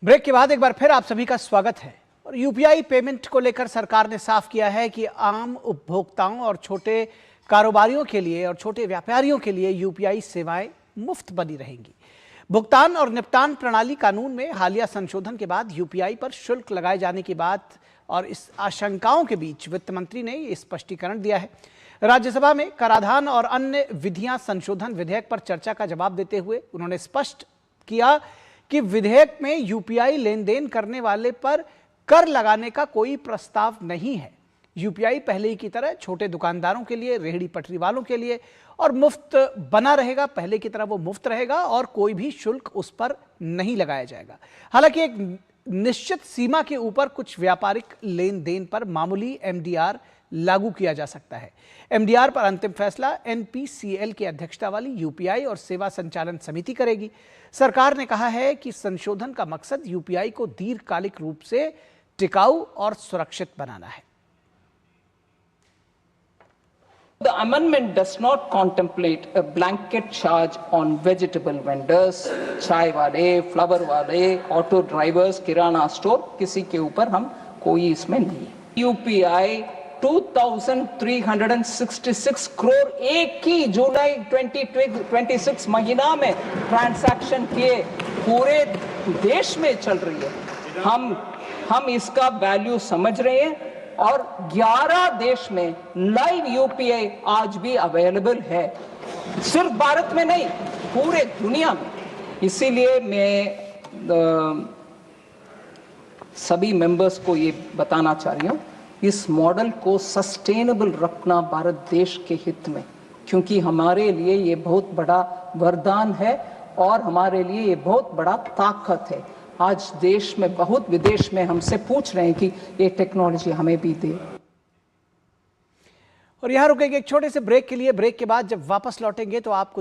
Break के बाद एक बार फिर आप सभी का स्वागत है। और यूपीआई पेमेंट को लेकर सरकार ने साफ किया है कि आम उपभोक्ताओं और छोटे कारोबारियों के लिए और छोटे व्यापारियों के लिए यूपीआई सेवाएं मुफ्त बनी रहेंगी। भुगतान और निपटान प्रणाली कानून में हालिया संशोधन के बाद यूपीआई पर शुल्क लगाए जाने की बात और इस आशंकाओं के बीच वित्त मंत्री ने ये स्पष्टीकरण दिया है। राज्यसभा में कराधान और अन्य विधियां संशोधन विधेयक पर चर्चा का जवाब देते हुए उन्होंने स्पष्ट किया कि विधेयक में यूपीआई लेन देन करने वाले पर कर लगाने का कोई प्रस्ताव नहीं है। यूपीआई पहले ही की तरह छोटे दुकानदारों के लिए, रेहड़ी पटरी वालों के लिए और मुफ्त बना रहेगा। पहले की तरह वो मुफ्त रहेगा और कोई भी शुल्क उस पर नहीं लगाया जाएगा। हालांकि एक निश्चित सीमा के ऊपर कुछ व्यापारिक लेन देन पर मामूली एमडीआर लागू किया जा सकता है। एमडीआर पर अंतिम फैसला एनपीसीएल की अध्यक्षता वाली यूपीआई और सेवा संचालन समिति करेगी। सरकार ने कहा है कि संशोधन का मकसद यूपीआई को दीर्घकालिक रूप से टिकाऊ और सुरक्षित बनाना है। The amendment does not contemplate a blanket charge on vegetable vendors, चाय वाले, फ्लावर वाले, ऑटो ड्राइवर्स, किराना स्टोर, किसी के ऊपर हम कोई इसमें नहीं। यूपीआई 2366 करोड़ एक ही जुलाई 2026 महीना में ट्रांजैक्शन किए पूरे देश में चल रही है। हम इसका वैल्यू समझ रहे हैं और 11 देश में लाइव यूपीआई आज भी अवेलेबल है, सिर्फ भारत में नहीं पूरे दुनिया में। इसीलिए मैं सभी मेंबर्स को ये बताना चाह रही हूँ, इस मॉडल को सस्टेनेबल रखना भारत देश के हित में, क्योंकि हमारे लिए ये बहुत बड़ा वरदान है और हमारे लिए ये बहुत बड़ा ताकत है। आज देश में बहुत विदेश में हमसे पूछ रहे हैं कि ये टेक्नोलॉजी हमें भी दे। और यहां रुकेंगे एक छोटे से ब्रेक के लिए। ब्रेक के बाद जब वापस लौटेंगे तो आपको